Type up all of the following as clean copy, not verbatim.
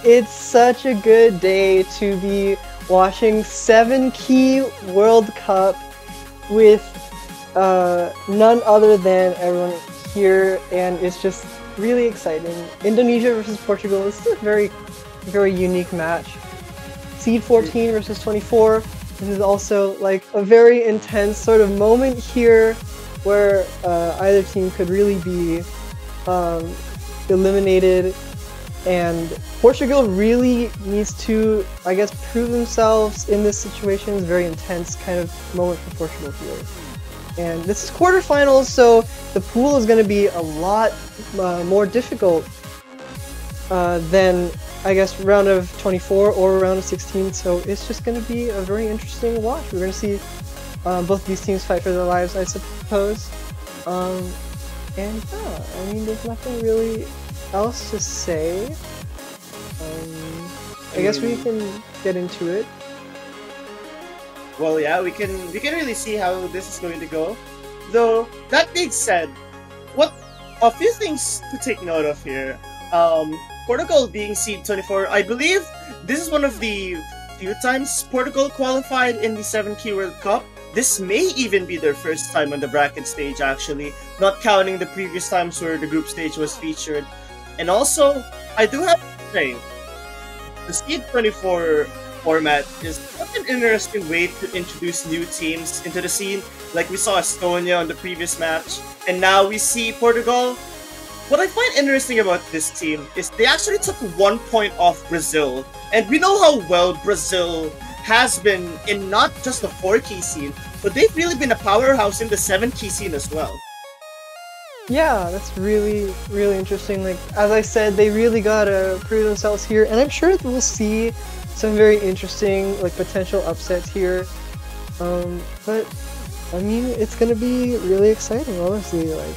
It's such a good day to be watching 7-key World Cup with none other than everyone here, and it's just really exciting. Indonesia versus Portugal is a very, very unique match. Seed 14 versus 24. This is also like a very intense sort of moment here where either team could really be eliminated, and Portugal really needs to, I guess, prove themselves in this situation. It's a very intense kind of moment for Portugal here. And this is quarterfinals, so the pool is going to be a lot more difficult than, I guess, round of 24 or round of 16, so it's just going to be a very interesting watch. We're going to see both these teams fight for their lives, I suppose. And yeah, I mean, there's nothing really else to say. I guess we can get into it. Well, yeah, we can really see how this is going to go. Though that being said, a few things to take note of here. Portugal being seed 24, I believe this is one of the few times Portugal qualified in the 7-key World Cup. This may even be their first time on the bracket stage, actually, not counting the previous times where the group stage was featured. And also, I do have to say, the seed 24 format is such an interesting way to introduce new teams into the scene. Like we saw Estonia on the previous match, and now we see Portugal. What I find interesting about this team is they actually took 1 point off Brazil, and we know how well Brazil has been in not just the 4-key scene, but they've really been a powerhouse in the 7-key scene as well. Yeah, that's really, really interesting. Like, as I said, they really gotta prove themselves here, and I'm sure we'll see some very interesting, like, potential upsets here. But, I mean, it's gonna be really exciting, honestly, like,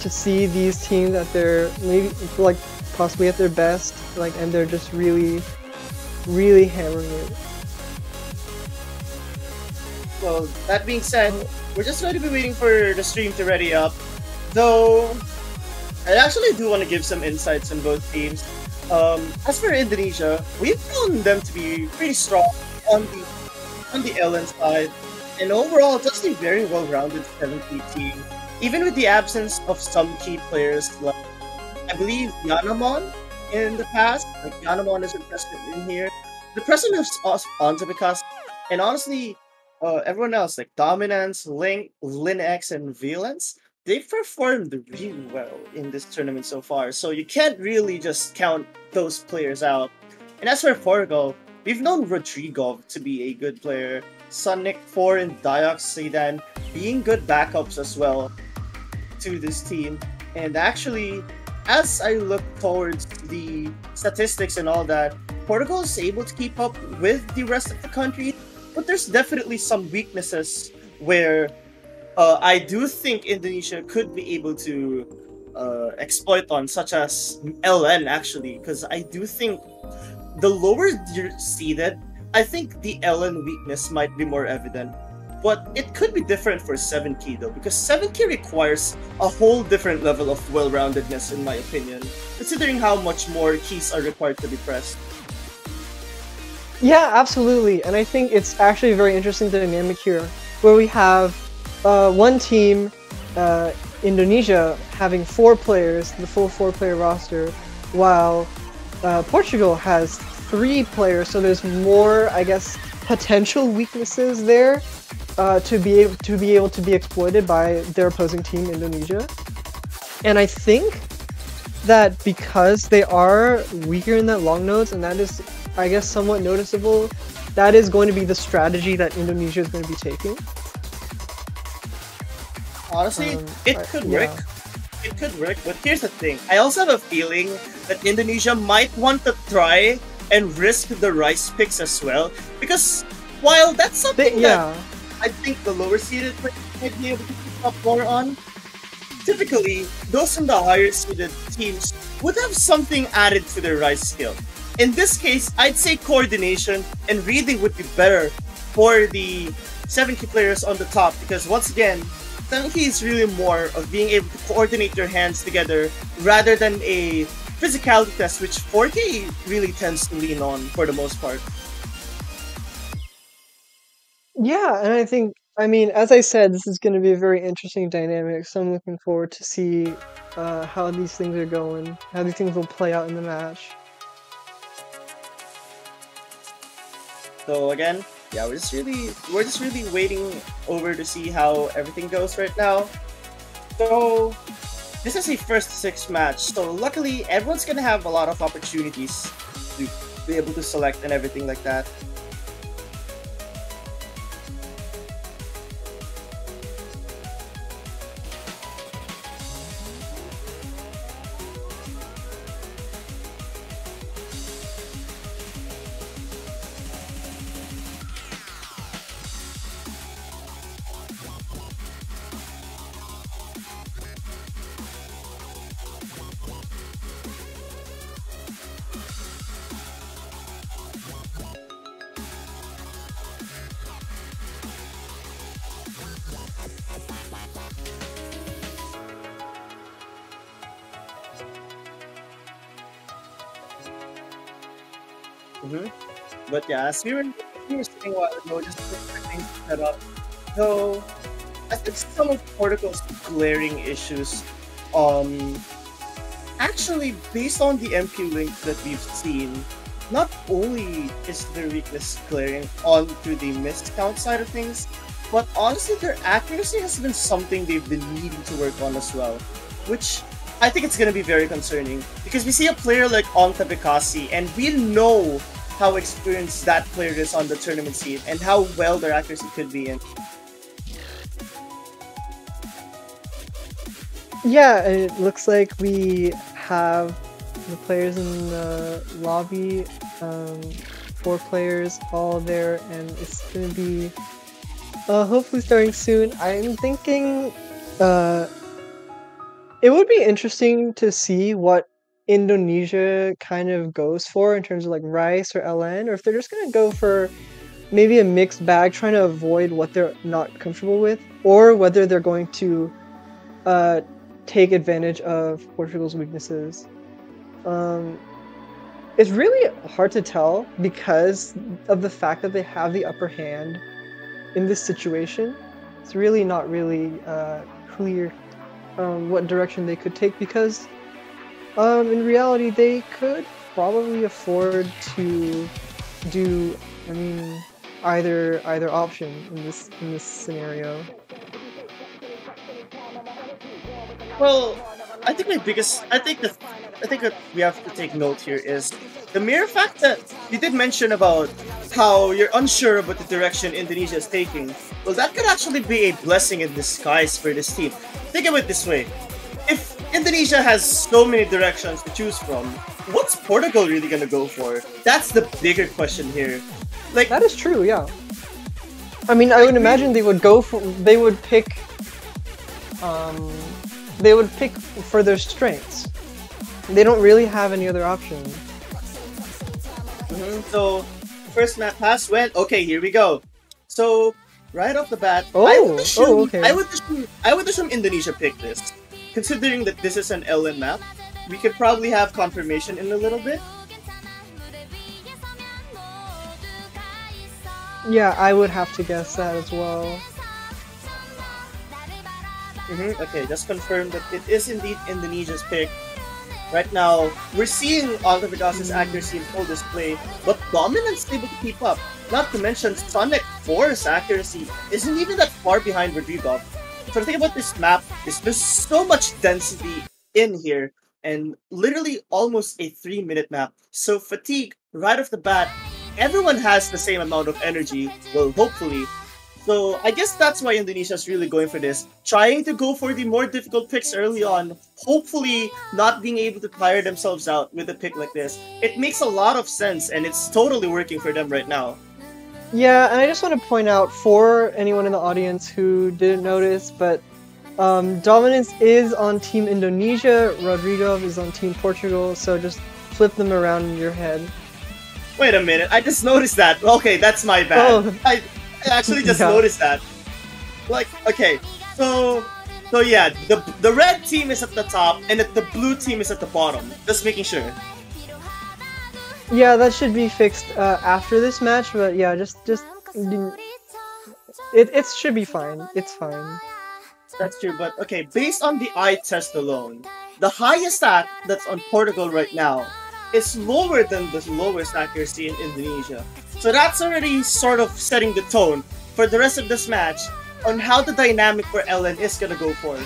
to see these teams at their, maybe, like, possibly at their best, like, and they're just really, really hammering it. Well, that being said, we're just going to be waiting for the stream to ready up. Though, I actually do want to give some insights on both teams. As for Indonesia, we've found them to be pretty strong on the LN side, and overall just a very well-rounded 7-key team. Even with the absence of some key players, like I believe Yanamon in the past, like Yanamon isn't present in here. The presence of Onzabikas, and honestly, everyone else like Dominance, Link, Linx, and Valence, they've performed really well in this tournament so far, so you can't really just count those players out. And as for Portugal, we've known Rodrigo to be a good player, Sonic 4 and Diox Sedan being good backups as well to this team. And actually, as I look towards the statistics and all that, Portugal is able to keep up with the rest of the country, but there's definitely some weaknesses where I do think Indonesia could be able to exploit on, such as LN actually, because I do think the lower you're seeded, I think the LN weakness might be more evident. But it could be different for 7-key though, because 7-key requires a whole different level of well-roundedness in my opinion, considering how much more keys are required to be pressed. Yeah, absolutely, and I think it's actually a very interesting dynamic here, where we have one team, Indonesia, having 4 players, the full 4-player roster, while Portugal has 3 players, so there's more, I guess, potential weaknesses there to be able to be exploited by their opposing team, Indonesia. And I think that because they are weaker in that long nodes, and that is, I guess, somewhat noticeable, that is going to be the strategy that Indonesia is going to be taking. Honestly, it could work. Yeah. It could work, but here's the thing. I also have a feeling that Indonesia might want to try and risk the rice picks as well, because while that's something that I think the lower seeded players might be able to pick up more on, typically those from the higher seeded teams would have something added to their rice skill. In this case, I'd say coordination and reading would be better for the 7-key players on the top, because once again, 7-key is really more of being able to coordinate your hands together rather than a physicality test, which 4K really tends to lean on for the most part. Yeah, and I think, I mean, as I said, this is going to be a very interesting dynamic, so I'm looking forward to see how these things are going, how these things will play out in the match. So again, yeah, we're just really waiting over to see how everything goes right now. So this is a first 6 match, so luckily everyone's gonna have a lot of opportunities to be able to select and everything like that. But yeah, as we were saying a while ago, just for things to set up. So I think some of Portugal's glaring issues, actually based on the MP links that we've seen, not only is their weakness glaring onto the missed count side of things, but honestly their accuracy has been something they've been needing to work on as well, which I think it's going to be very concerning because we see a player like Onta Bikasi and we know how experienced that player is on the tournament scene and how well their accuracy could be in. Yeah, it looks like we have the players in the lobby, 4 players all there, and it's gonna be hopefully starting soon. I'm thinking it would be interesting to see what Indonesia kind of goes for in terms of like Rice or LN, or if they're just gonna go for maybe a mixed bag, trying to avoid what they're not comfortable with, or whether they're going to take advantage of Portugal's weaknesses. It's really hard to tell because of the fact that they have the upper hand in this situation. It's really not really clear what direction they could take because in reality they could probably afford to do, I mean, either option in this scenario. Well, I think that we have to take note here is the mere fact that you did mention about how you're unsure about the direction Indonesia is taking. Well, that could actually be a blessing in disguise for this team. Think of it this way: if Indonesia has so many directions to choose from, what's Portugal really gonna go for? That's the bigger question here. Like, that is true, yeah. I mean, I would imagine they would pick for their strengths. They don't really have any other option. So, first map pass went. Okay, here we go. So, right off the bat, okay. I would assume Indonesia picked this. Considering that this is an LN map, we could probably have confirmation in a little bit. Yeah, I would have to guess that as well. Okay, just confirm that it is indeed Indonesia's pick. Right now, we're seeing Altavidas' accuracy in full display, but Dominant's able to keep up. Not to mention, Sonic 4's accuracy isn't even that far behind Rodrigo. So the thing about this map is there's so much density in here, and literally almost a 3-minute map. So fatigue, right off the bat, everyone has the same amount of energy, well, hopefully. So I guess that's why Indonesia's really going for this, trying to go for the more difficult picks early on, hopefully not being able to tire themselves out with a pick like this. It makes a lot of sense, and it's totally working for them right now. Yeah, and I just want to point out for anyone in the audience who didn't notice, but Dominance is on Team Indonesia, Rodrigo is on Team Portugal, so just flip them around in your head. Wait a minute, I just noticed that. Okay, that's my bad. I actually just noticed that. Like, okay, so So yeah, the red team is at the top, and the blue team is at the bottom. Just making sure. Yeah, that should be fixed after this match, but yeah, it should be fine. It's fine. That's true, but okay, based on the eye test alone, the highest stat that's on Portugal right now is lower than the lowest accuracy in Indonesia. So that's already sort of setting the tone for the rest of this match on how the dynamic for LN is gonna go for.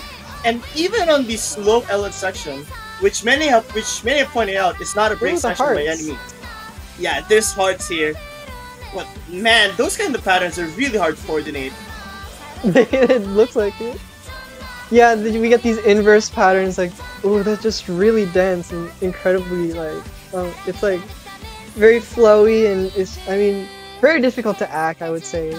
And even on the slow LN section, which many have pointed out is not a break section by any means. Yeah, there's hearts here. But man, those kind of patterns are really hard to coordinate. It looks like it. Yeah, we get these inverse patterns like, oh, that's just really dense and incredibly like, it's like very flowy and it's, I mean, very difficult to act, I would say.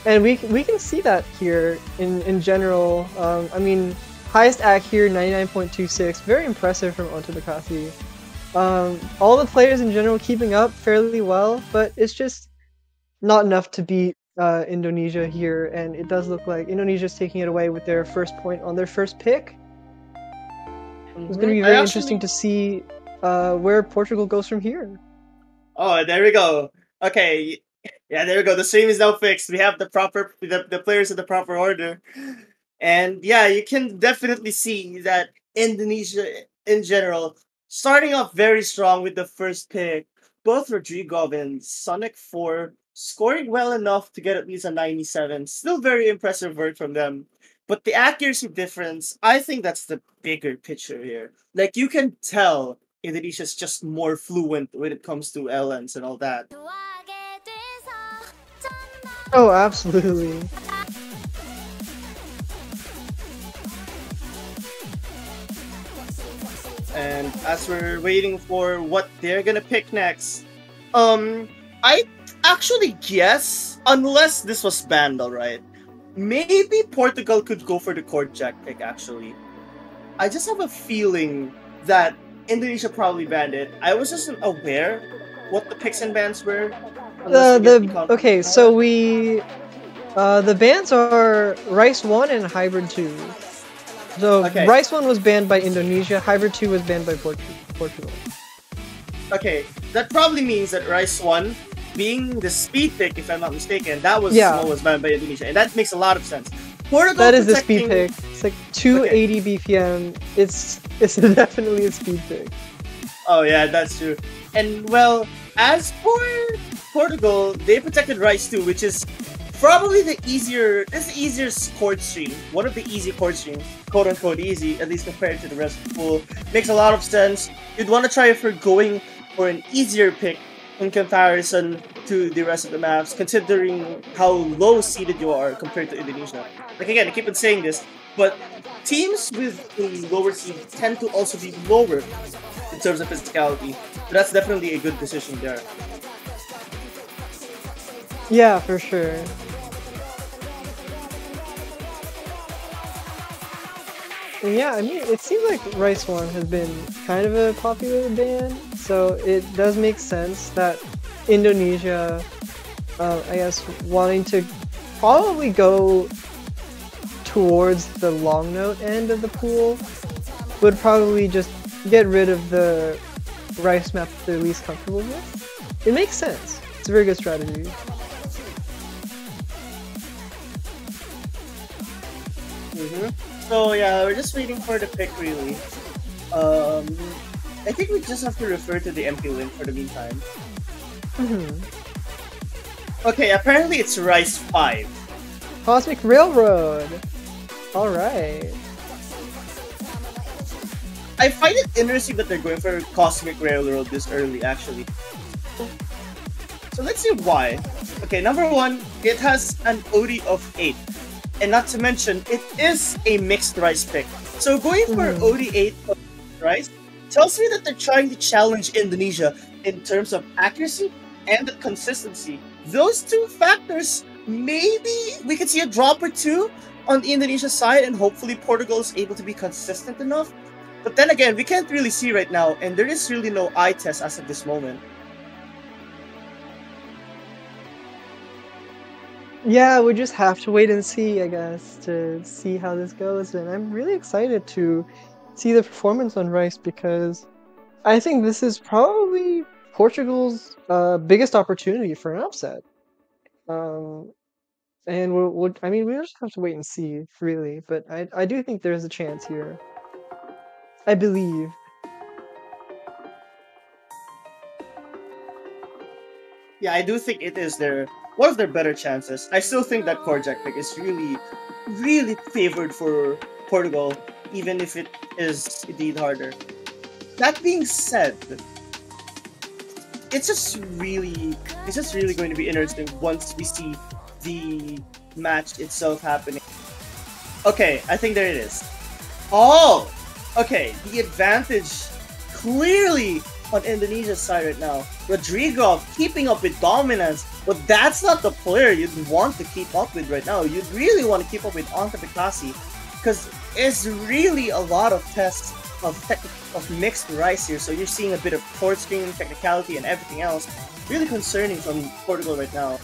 And we can see that here in general. I mean, highest act here, 99.26, very impressive from Onto Bakasi. All the players in general keeping up fairly well, but it's just not enough to beat Indonesia here, and it does look like Indonesia's taking it away with their first point on their first pick. It's going to be very interesting to see where Portugal goes from here. Oh, there we go. Okay, yeah, there we go. The stream is now fixed. We have the proper the players in the proper order, and yeah, you can definitely see that Indonesia in general starting off very strong with the first pick. Both Rodrigo and Sonic 4 scoring well enough to get at least a 97. Still very impressive work from them. But the accuracy difference, I think that's the bigger picture here. Like, you can tell Indonesia's just more fluent when it comes to LNs and all that. Oh, absolutely. And as we're waiting for what they're gonna pick next, I actually guess, unless this was banned, alright, maybe Portugal could go for the court jack pick, actually. I just have a feeling that Indonesia probably banned it. I was just aware what the picks and bans were. Okay, so the bans are Rice 1 and Hybrid 2. So okay. Rice 1 was banned by Indonesia, Hybrid 2 was banned by Portugal. Okay, that probably means that Rice 1, being the speed pick, if I'm not mistaken, that was what was banned by Indonesia, and that makes a lot of sense. Portugal that is the speed pick. It's like 280 BPM. It's definitely a speed pick. Oh yeah, that's true. And well, as for Portugal, they protected Rice 2, which is probably the easiest court stream. One of the easy court streams, quote unquote easy, at least compared to the rest of the pool. Makes a lot of sense. You'd want to try for going for an easier pick in comparison to the rest of the maps, considering how low seeded you are compared to Indonesia. Like again, I keep on saying this, but teams with a lower seed tend to also be lower in terms of physicality. So that's definitely a good decision there. Yeah, for sure. And yeah, I mean, it seems like Rice 1 has been kind of a popular ban, so it does make sense that Indonesia, I guess, wanting to probably go towards the long note end of the pool, would probably just get rid of the Rice map they're least comfortable with. It makes sense. It's a very good strategy. So yeah, we're just waiting for the pick really. I think we just have to refer to the MP link for the meantime. Okay, apparently it's Rice 5. Cosmic Railroad! Alright. I find it interesting that they're going for Cosmic Railroad this early, actually. So let's see why. Okay, number one, it has an OD of 8. And not to mention, it is a mixed Rice pick. So going for OD8 Rice tells me that they're trying to challenge Indonesia in terms of accuracy and consistency. Those two factors, maybe we could see a drop or two on the Indonesia side, and hopefully Portugal is able to be consistent enough. But then again, we can't really see right now, and there is really no eye test as of this moment. Yeah, we just have to wait and see, I guess, to see how this goes. And I'm really excited to see the performance on Rice because I think this is probably Portugal's biggest opportunity for an upset. Um, and I mean, we just have to wait and see, really. But I do think there's a chance here. I believe. Yeah, I do think it is one of their better chances. I still think that Korjak pick is really favored for Portugal, even if it is indeed harder. That being said, it's just really going to be interesting once we see the match itself happening. Okay, I think there it is. Oh, okay. The advantage clearly on Indonesia's side right now. Rodrigo keeping up with dominance, but that's not the player you'd want to keep up with right now. You'd really want to keep up with Antepikasi because it's really a lot of tests of mixed Rice here. So you're seeing a bit of court screen technicality and everything else. Really concerning from Portugal right now.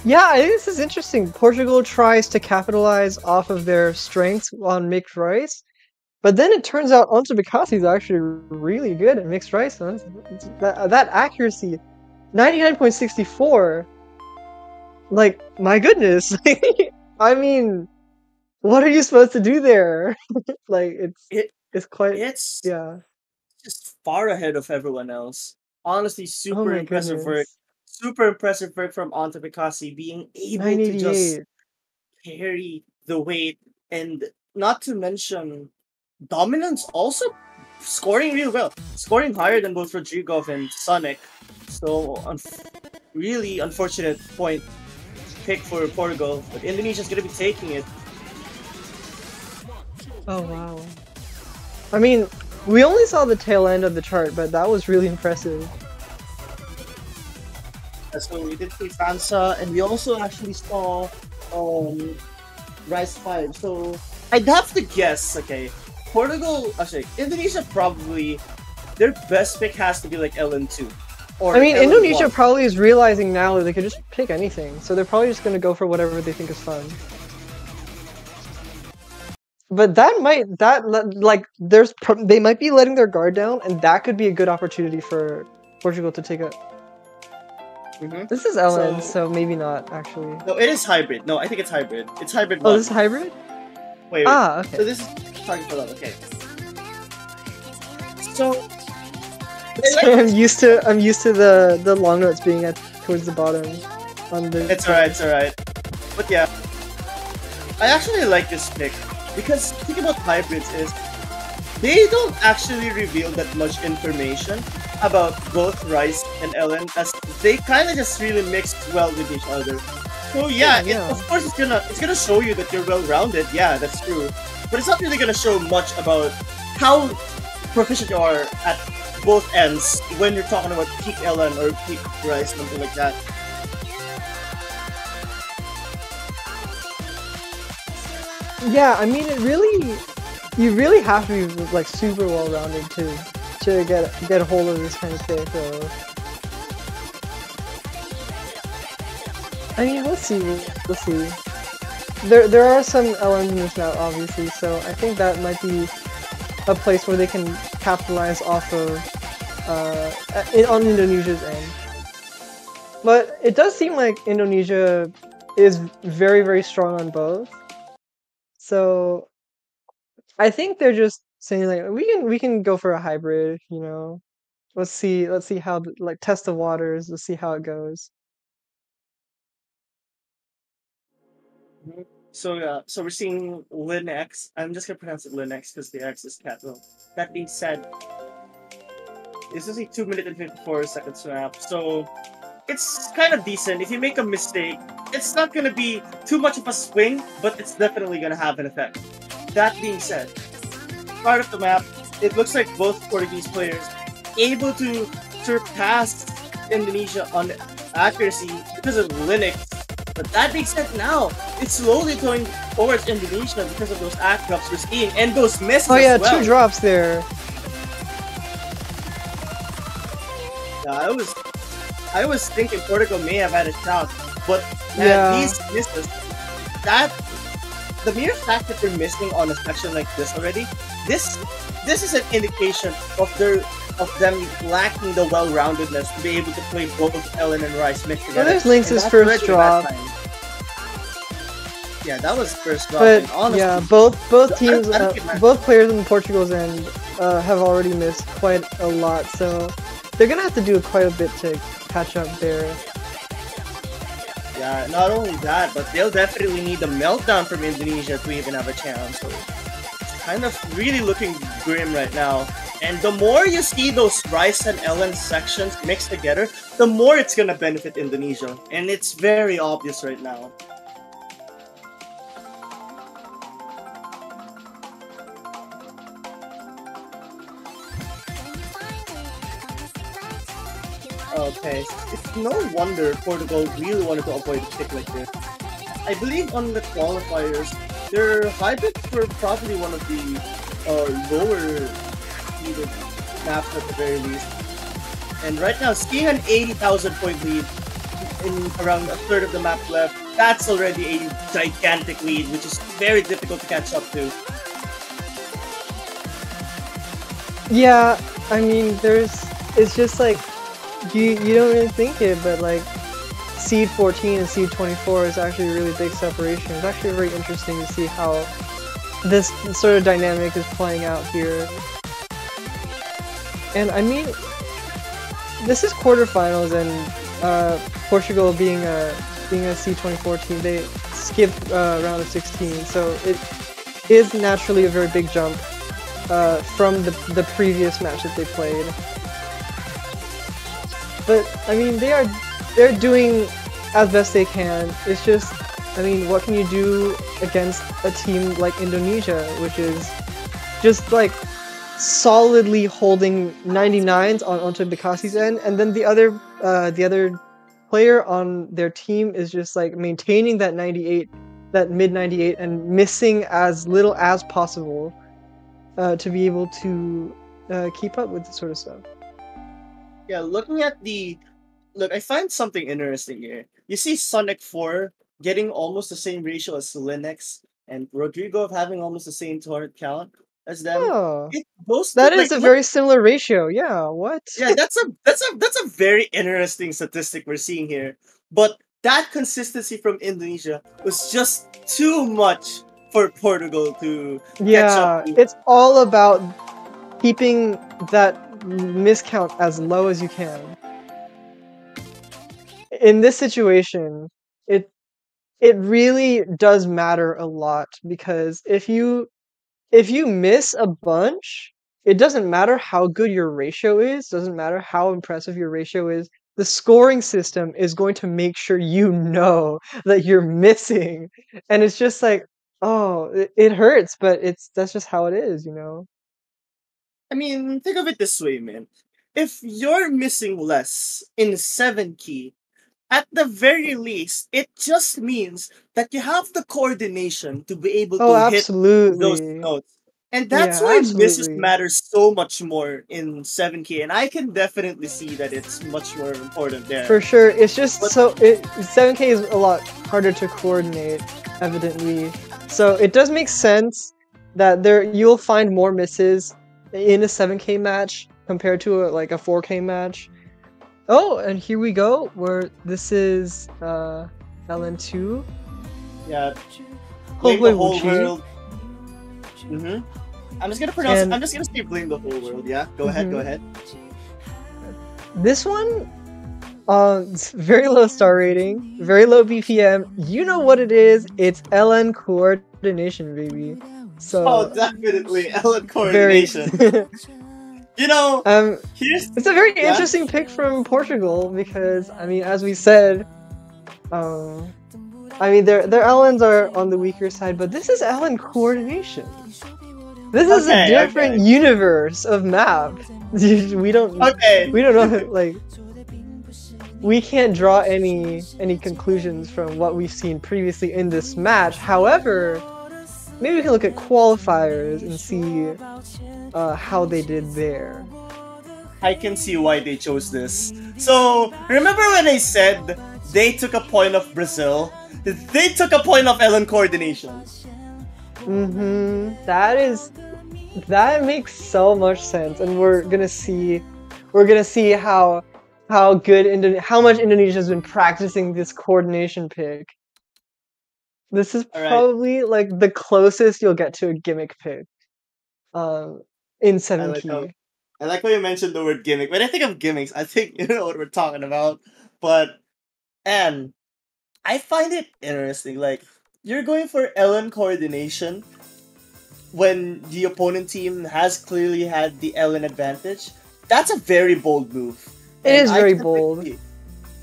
Yeah, I think this is interesting. Portugal tries to capitalize off of their strengths on mixed rice, but then it turns out Antepikasi is actually really good at mixed rice. That accuracy, 99.64. Like, my goodness. I mean, what are you supposed to do there? Like, it's quite, it's yeah. just far ahead of everyone else. Honestly, Oh my impressive work. goodness. Super impressive work from Antepikasi being able to just 988. carry the weight, and not to mention dominance also scoring really well, scoring higher than both Rodrigo and Sonic. So really unfortunate point pick for Portugal, but Indonesia's gonna be taking it. Oh wow. I mean, we only saw the tail end of the chart, but that was really impressive. So we did see França, and we also actually saw Rice 5. So I'd have to guess, okay, Portugal, actually, Indonesia probably, their best pick has to be like LN2. Or I mean, LN1. Indonesia probably is realizing now that they could just pick anything, so they're probably just going to go for whatever they think is fun. But they might be letting their guard down, and that could be a good opportunity for Portugal to take it. This is LN, so maybe not, actually. No, it is hybrid. No, I think it's hybrid. It's hybrid. Oh, this is hybrid? Wait. Ah, okay. So this is target for that. Okay. So I'm used to the long notes being towards the bottom. It's alright. But yeah, I actually like this pick because the thing about hybrids is they don't actually reveal that much information about both Rice and Ellen, as they kind of just really mix well with each other. So yeah, of course it's gonna show you that you're well-rounded. Yeah, that's true. But it's not really gonna show much about how proficient you are at both ends when you're talking about peak Ellen or peak Rice, something like that. Yeah, I mean, you really have to be like super well-rounded to get a hold of this kind of pick. So. I mean, we'll see. There are some LMs in this now, obviously, so I think that might be a place where they can capitalize off of on Indonesia's end. But it does seem like Indonesia is very, very strong on both. So I think they're just saying like we can go for a hybrid, you know. Let's see how like test the waters. Let's see how it goes. So yeah, so we're seeing Linux. I'm just gonna pronounce it Linux because the X is capital. That being said, this is a 2 minute and 54 seconds map, so it's kind of decent. If you make a mistake, it's not gonna be too much of a swing, but it's definitely gonna have an effect. That being said, part of the map, it looks like both Portuguese players able to surpass Indonesia on accuracy because of Linux. But that being said, now it's slowly going towards Indonesia because of those act drops we're seeing and those misses. Oh yeah, as well. 2 drops there. Yeah, I was thinking Portugal may have had a shot, But man, Yeah. these misses, that the mere fact that they're missing on a section like this already, this this is an indication of them lacking the well-roundedness to be able to play both Ellen and Rice mixed Well, together. there's Lynx's And that's first already a bad drop. sign. Yeah, that was first drop. But And honestly, yeah, both teams, I don't get mad. both players on Portugal's end have already missed quite a lot, so they're gonna have to do quite a bit to catch up there. Yeah, not only that, but they'll definitely need a meltdown from Indonesia to even have a chance. So it's kind of really looking grim right now. And the more you see those Rice and Ellen sections mixed together, the more it's gonna benefit Indonesia. And it's very obvious right now. Okay, it's no wonder Portugal really wanted to avoid a pick like this. I believe on the qualifiers, their hybrids were probably one of the lower needed maps at the very least. And right now, seeing an 80,000 point lead in around a third of the map left, that's already a gigantic lead, which is very difficult to catch up to. Yeah, I mean, it's just like, you don't really think it, but like, Seed 14 and Seed 24 is actually a really big separation. It's actually very interesting to see how this sort of dynamic is playing out here. And I mean, this is quarterfinals, and Portugal being a C24 team, they skipped round of 16, so it is naturally a very big jump from the previous match that they played. But I mean, they're doing as best they can. It's just, I mean, what can you do against a team like Indonesia, which is just like solidly holding 99s onto Bekasi's end, and then the other player on their team is just like maintaining that 98, that mid 98, and missing as little as possible to be able to keep up with this sort of stuff. Yeah, looking at look, I find something interesting here. You see Sonic 4 getting almost the same ratio as Linux, and Rodrigo having almost the same torrent count as them. Oh, It goes to, that like, is a very similar ratio. Yeah, what? yeah, that's a very interesting statistic we're seeing here. But that consistency from Indonesia was just too much for Portugal to catch up Yeah, to. it's all about keeping that miscount as low as you can. In this situation, it really does matter a lot, because if you miss a bunch, it doesn't matter how good your ratio is, doesn't matter how impressive your ratio is, the scoring system is going to make sure you know that you're missing. And it's just like, oh, it hurts, but that's just how it is, you know? I mean, think of it this way, man. If you're missing less in 7 key, at the very least, it just means that you have the coordination to be able Oh, to hit those absolutely. notes. And that's Yeah, why misses absolutely. matter so much more in 7K. And I can definitely see that it's much more important there. For sure, it's just But 7K is a lot harder to coordinate, evidently. So it does make sense that you'll find more misses in a 7K match compared to like a 4K match. Oh, and here we go, where this is LN2. yeah, blame Hopefully the whole Wuchi. world. I'm just gonna pronounce. And- I'm just gonna say blame the whole world. Yeah, go ahead. Go Mhm. ahead. This one, it's very low star rating, very low BPM. You know what it is? It's LN coordination, baby. So Oh, definitely Ellen very. coordination. You know, It's a very yeah? interesting pick from Portugal, because I mean, as we said, I mean their LNs are on the weaker side, but this is LN coordination. This is a different universe of map. we don't know, like, we can't draw any conclusions from what we've seen previously in this match. However, maybe we can look at qualifiers and see how they did there. I can see why they chose this. So, remember when I said they took a point of Brazil? They took a point of Ellen coordination. That makes so much sense, and we're gonna see how how much Indonesia's been practicing this coordination pick. This is Alright, probably like the closest you'll get to a gimmick pick. In I seven like how key. I like how you mentioned the word gimmick. When I think of gimmicks, I think you know what we're talking about. But and I find it interesting. Like you're going for Ellen coordination when the opponent team has clearly had the Ellen advantage. That's a very bold move. It And is I very can bold.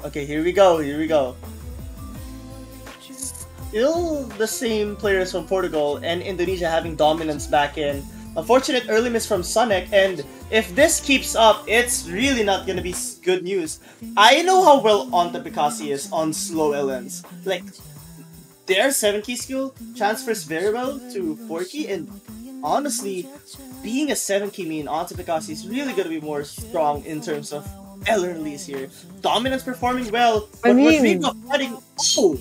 Okay, here we go. Here we go. Still the same players from Portugal and Indonesia having dominance back in. Unfortunate early miss from Sonic, and if this keeps up, it's really not gonna be good news. I know how well Onta Pikasi is on slow LNs. Like, their 7 key skill transfers very well to 4 key, and honestly, being a 7 key main, Onta Pikasi is really gonna be more strong in terms of LN release here. Dominance performing well, but Rodrigo fighting. Oh!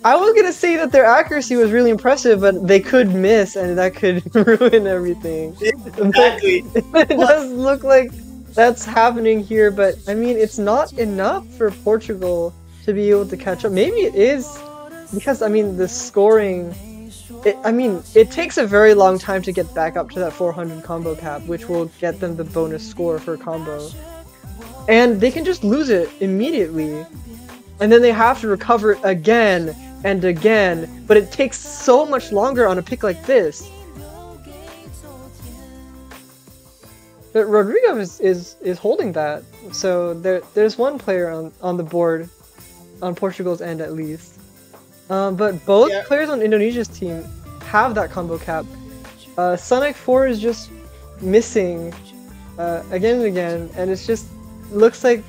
I was gonna say that their accuracy was really impressive, but they could miss, and that could ruin everything. Exactly. It does look like that's happening here, but I mean, it's not enough for Portugal to be able to catch up. Maybe it is, because I mean, the scoring. It takes a very long time to get back up to that 400 combo cap, which will get them the bonus score for combo. And they can just lose it immediately. And then they have to recover it again and again, but it takes so much longer on a pick like this. But Rodrigo is holding that, so there's one player on the board, on Portugal's end at least. But both players on Indonesia's team have that combo cap. Sonic 4 is just missing again and again, and it's just looks like,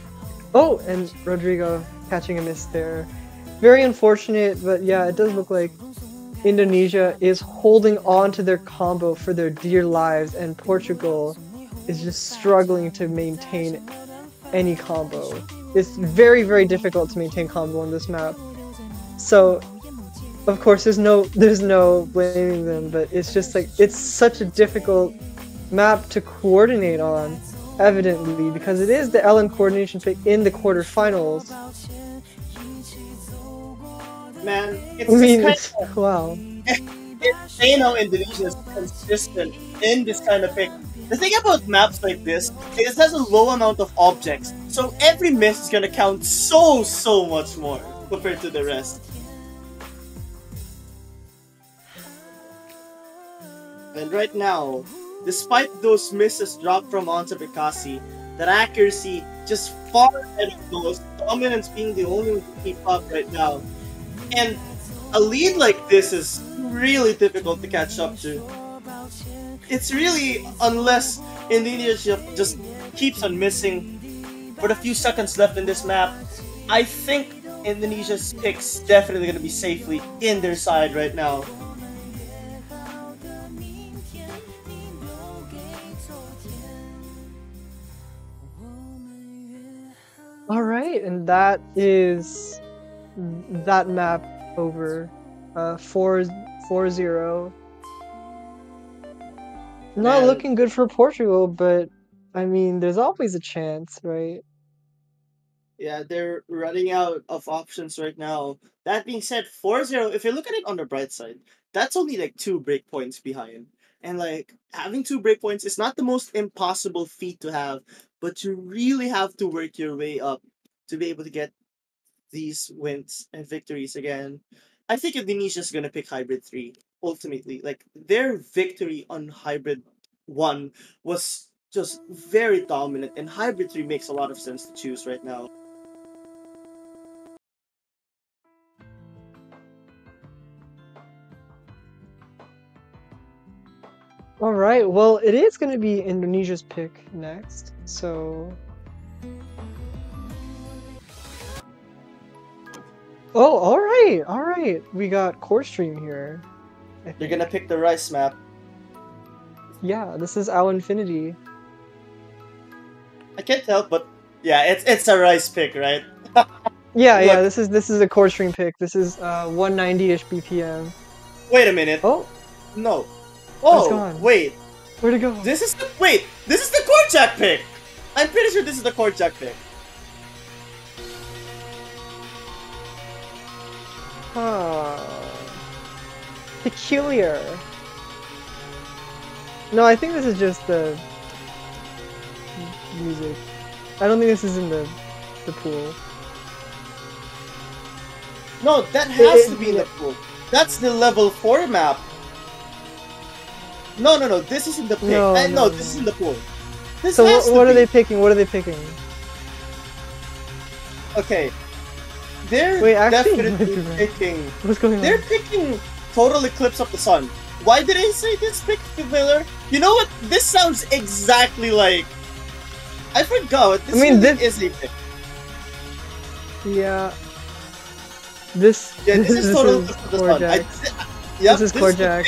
oh, and Rodrigo catching a miss there. Very unfortunate, but yeah, it does look like Indonesia is holding on to their combo for their dear lives, and Portugal is just struggling to maintain any combo. It's very, very difficult to maintain combo on this map. So, of course, there's no blaming them, but it's just like, it's such a difficult map to coordinate on, evidently, because it is the Ellen coordination pick in the quarterfinals. Man, it's wow. It's insane how Indonesia is consistent in this kind of pick. The thing about maps like this is it has a low amount of objects, so every miss is gonna count so much more compared to the rest. And right now, despite those misses dropped from Onta Pikasi, that accuracy just far ahead of those, dominance being the only one to keep up right now. And a lead like this is really difficult to catch up to. It's really, unless Indonesia just keeps on missing for the few seconds left in this map, I think Indonesia's pick's definitely going to be safely in their side right now. Alright, and that is that map over. 4-0. Not looking good for Portugal, but I mean, there's always a chance, right? Yeah, they're running out of options right now. That being said, 4-0, if you look at it on the bright side, that's only like 2 breakpoints behind. And like, having 2 breakpoints is not the most impossible feat to have, but you really have to work your way up to be able to get these wins and victories again. I think Indonesia's gonna pick Hybrid 3, ultimately. Like, their victory on Hybrid 1 was just very dominant, and Hybrid 3 makes a lot of sense to choose right now. Alright, well, it is going to be Indonesia's pick next, so... Oh, alright, we got Core Stream here. They're gonna pick the Rice map. Yeah, this is Al Infinity. I can't tell, but yeah, it's a rice pick, right? Yeah, yeah. Look. This is a core string pick. This is 190-ish BPM. Wait a minute. Oh, No. it's Oh, gone. wait. Where'd it go? This is the This is the chord jack pick. I'm pretty sure this is the chord jack pick. Huh. Peculiar. No, I think this is just the music. I don't think this is in the pool. No, that has to be in the pool. That's the level 4 map. No, no, no. This is in the pick. No, this is in the pool. This so has what to are be. they picking? What are they picking? Okay. They're Wait, actually, definitely picking. What's going on? They're picking Total Eclipse of the Sun. Why did I say this pick, Miller? You know what? This sounds exactly like. I forgot what this is a pick. Yeah. This is Total Eclipse of the Sun. This is Core Jack.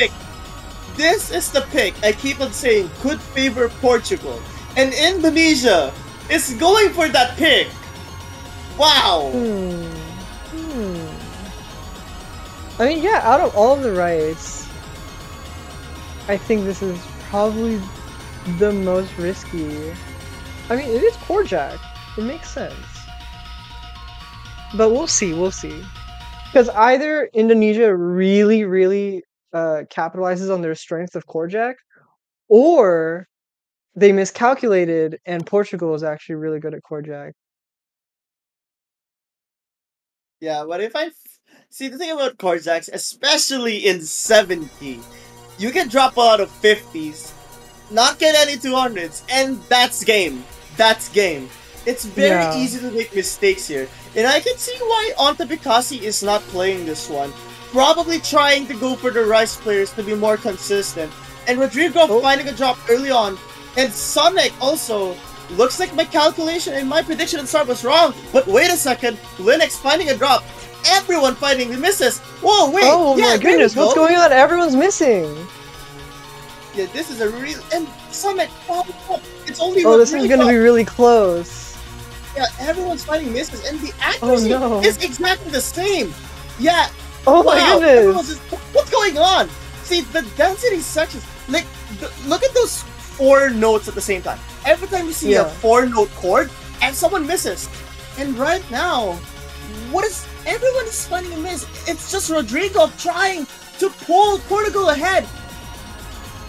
This is the pick I keep on saying could favor Portugal. And Indonesia is going for that pick. Wow. I mean, yeah, out of all the rights, I think this is probably the most risky. I mean, it is Core Jack. It makes sense. But we'll see, Because either Indonesia really, really capitalizes on their strength of Core Jack, or they miscalculated and Portugal is actually really good at Core Jack. Yeah, but if I see the thing about Core Jacks, especially in 70, you can drop a lot of 50s, not get any 200s, and that's game. That's game. It's very easy to make mistakes here. And I can see why Onta Bikasi is not playing this one. Probably trying to go for the Rice players to be more consistent. And Rodrigo finding a drop early on. And Sonic also. Looks like my calculation and my prediction at the start was wrong. But wait a second. Linux finding a drop. Everyone finding the misses. Whoa, wait. Oh my goodness, what's going on? Everyone's missing. Yeah, this is a real... And Sonic, it's only Rodrigo. This is going to be really close. Yeah, everyone's finding misses, and the accuracy is exactly the same. Yeah. Oh my goodness. What's going on? See, the density sections, like, look at those 4 notes at the same time. Every time you see a 4-note chord, and someone misses. And right now, everyone is finding a miss. It's just Rodrigo trying to pull Portugal ahead.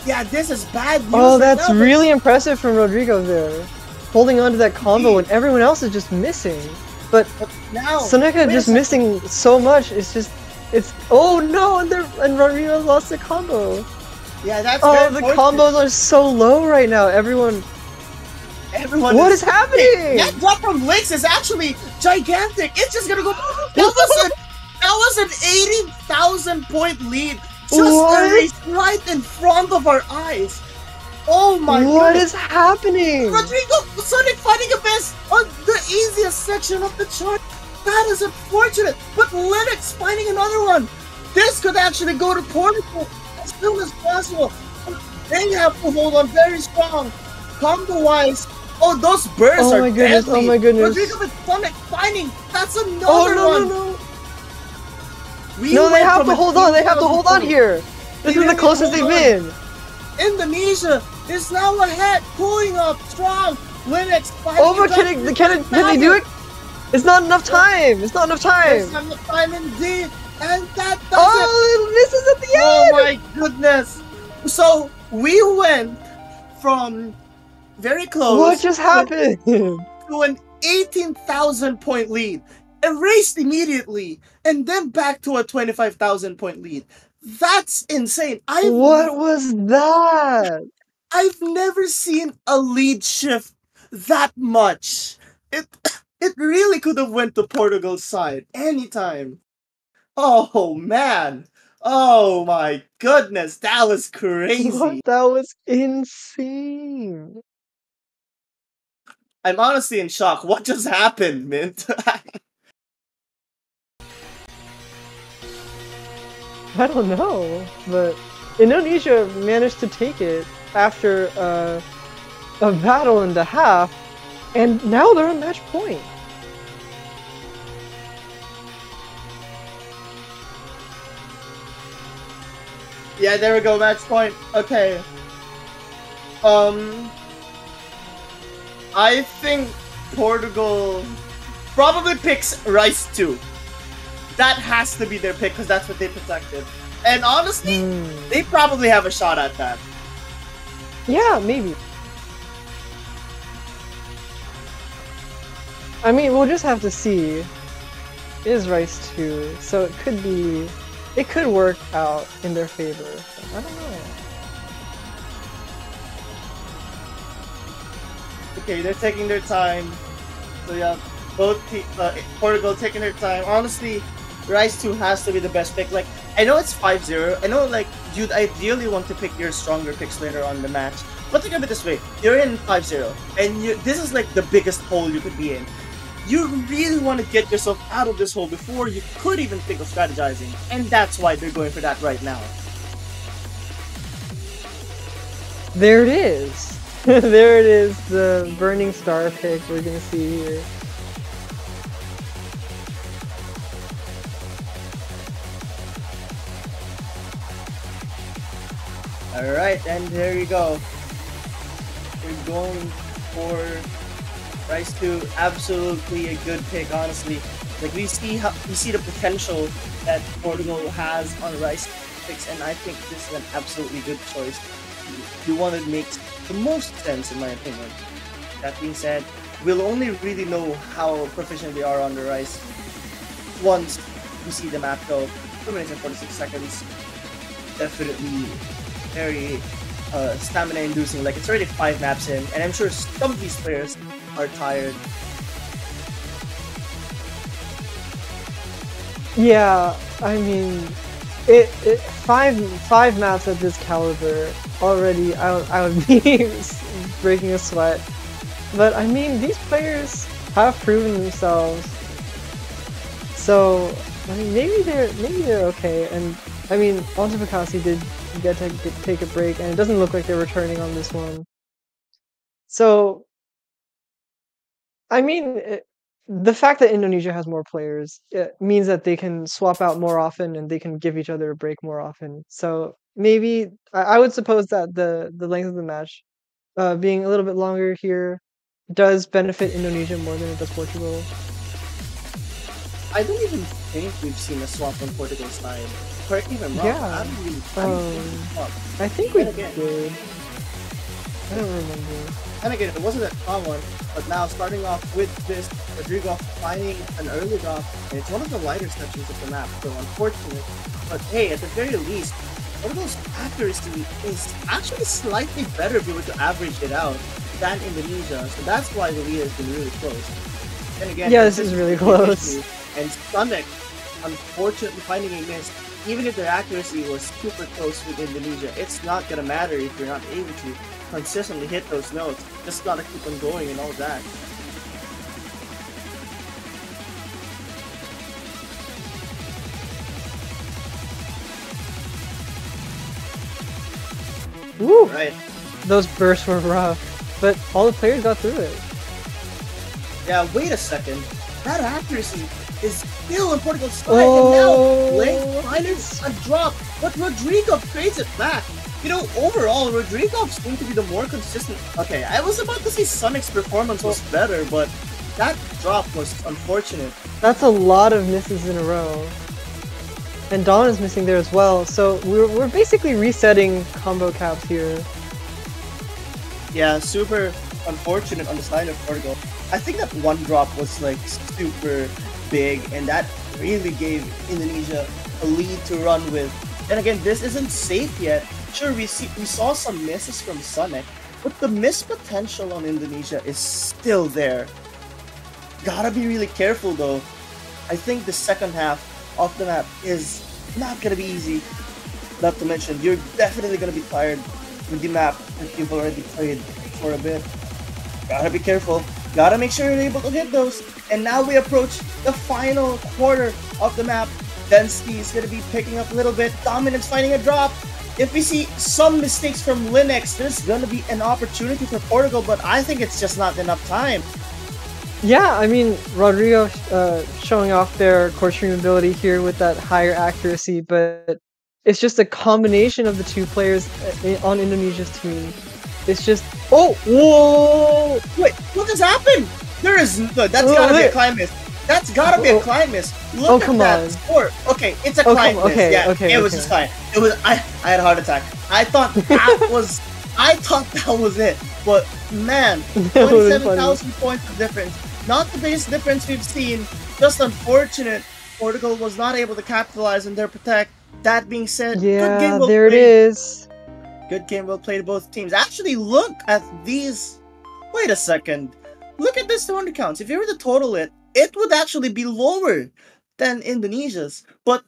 Yeah, this is bad news. Oh, that's really impressive from Rodrigo there. Holding on to that combo when everyone else is just missing. But now Soneca just missing so much, oh no, and Rodrigo lost the combo. Yeah, that's the combos are so low right now. Everyone What is happening? That drop from Lynx is actually gigantic. It's just gonna go. That was an 80,000 point lead. Just erased right in front of our eyes. Oh my god. What is happening? Rodrigo Sonic fighting a miss on the easiest section of the chart. That is unfortunate. But Linux finding another one. This could actually go to Portugal as soon as possible. They have to hold on very strong. Combo-wise. Oh, those bursts are deadly. Oh my goodness. Rodrigo with Sonic finding. That's another one. No, they have to hold on. They have to hold on here. This is the closest they've been. Indonesia is now ahead, pulling up strong. Linux fighting. Oh, but can they do it? It's not enough time. It's not enough time. It's not enough time indeed. And that does it misses at the end. Oh my goodness. So we went from very close. What just happened? To an 18,000 point lead. Erased immediately. And then back to a 25,000 point lead. That's insane. What was that? I've never seen a lead shift that much. It really could have went to Portugal's side anytime. Oh man. Oh my goodness, that was crazy. What? That was insane. I'm honestly in shock. What just happened, Mint? I don't know, but Indonesia managed to take it after a battle and a half. And now they're on match point. Yeah, there we go, match point. Okay. I think Portugal probably picks Rice 2. That has to be their pick because that's what they protected. And honestly, they probably have a shot at that. Yeah, maybe. I mean, we'll just have to see. It is Rice 2, so it could be... It could work out in their favor. I don't know. Okay, they're taking their time. So yeah, both Portugal taking their time. Honestly, Rice 2 has to be the best pick. Like, I know it's 5-0. I know, like, you'd ideally want to pick your stronger picks later on in the match. But think of it this way. You're in 5-0. And this is, like, the biggest hole you could be in. You really want to get yourself out of this hole before you could even think of strategizing. And that's why they're going for that right now. There it is. There it is, the Burning Star pick we're gonna see here. Alright, and there you go. We're going for Rice 2. Absolutely a good pick, honestly. Like, we see the potential that Portugal has on Rice picks, and I think this is an absolutely good choice. The one that makes the most sense in my opinion. That being said, we'll only really know how proficient they are on the Rice once we see the map go. 2 minutes and 46 seconds. Definitely very stamina inducing. Like, it's already 5 maps in, and I'm sure some of these players are tired. Yeah, I mean, five maps at this caliber already. I would be breaking a sweat. But I mean, these players have proven themselves. So I mean, maybe they're okay. And I mean, Antipakasi did get to take a break, and it doesn't look like they're returning on this one. So I mean, the fact that Indonesia has more players, it means that they can swap out more often and they can give each other a break more often. So maybe I would suppose that the length of the match, being a little bit longer here, does benefit Indonesia more than it does Portugal. I don't even think we've seen a swap on Portugal's side. Correct me if I'm wrong. Yeah. I don't really I think we And again- did. I don't remember. And again, it wasn't that common, but now starting off with this, Rodrigo finding an early drop, and it's one of the lighter sections of the map, so unfortunate. But hey, at the very least, Portugal's accuracy is actually slightly better if you were to average it out than Indonesia, so that's why the lead has been really close. And again, Yeah, this is really close. And Sonic, unfortunately finding a miss, even if their accuracy was super close with Indonesia, it's not gonna matter if you're not able to consistently hit those notes. Just gotta keep on going and all that. Woo! Right. Those bursts were rough, but all the players got through it. Yeah, wait a second. That accuracy is still in Portugal's side, and now Link finds a drop, but Rodrigo trades it back. You know, overall, Rodrigo seemed to be the more consistent. Okay, I was about to say Sonic's performance was better, but that drop was unfortunate. That's a lot of misses in a row. And Dawn is missing there as well, so we're basically resetting combo caps here. Yeah, super unfortunate on the side of Portugal. I think that one drop was like super big, and that really gave Indonesia a lead to run with. And again, this isn't safe yet. Sure, we saw some misses from Sonic, but the miss potential on Indonesia is still there. Gotta be really careful though. I think the second half of the map is not gonna be easy. Not to mention, you're definitely gonna be tired with the map that you've already played for a bit. Gotta be careful. Gotta make sure you're able to hit those. And now we approach the final quarter of the map. Density is gonna be picking up a little bit. Dominance finding a drop. If we see some mistakes from Linux, there's gonna be an opportunity for Portugal, but I think it's just not enough time. Yeah, I mean, Rodrigo showing off their core stream ability here with that higher accuracy, but it's just a combination of the two players on Indonesia's team. It's just, oh, whoa! Wait, what just happened? There is no, that's gotta be a climb miss. That's gotta be a climb miss. Look at that score. Okay, it's a climb miss. Okay, yeah, okay, it was just fine. It was I had a heart attack. I thought that was it. But man, 27,000 points of difference. Not the biggest difference we've seen. Just unfortunate. Portugal was not able to capitalize on their protect. That being said, yeah, good game well there played. it is. Good game well played both teams. Actually, look at these. Wait a second. Look at this 200 counts. If you were to total it, it would actually be lower than Indonesia's. But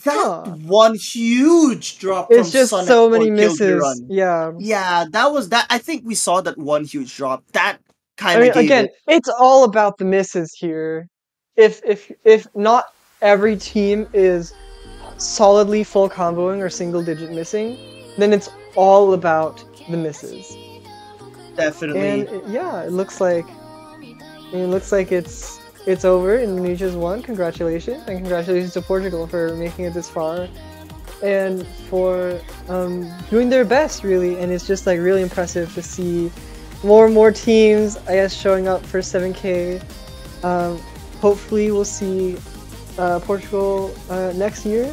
that one huge drop it's from just Sunet so many killed your misses. run. Yeah. Yeah, that was that. I think we saw that one huge drop. That kind of gave again, it. it's all about the misses here. If not every team is solidly full comboing or single digit missing, then it's all about the misses. Definitely. And yeah, it looks like it's over. Indonesia's won. Congratulations, and congratulations to Portugal for making it this far and for doing their best, really. And it's just like really impressive to see more and more teams, I guess, showing up for 7K. Hopefully we'll see Portugal next year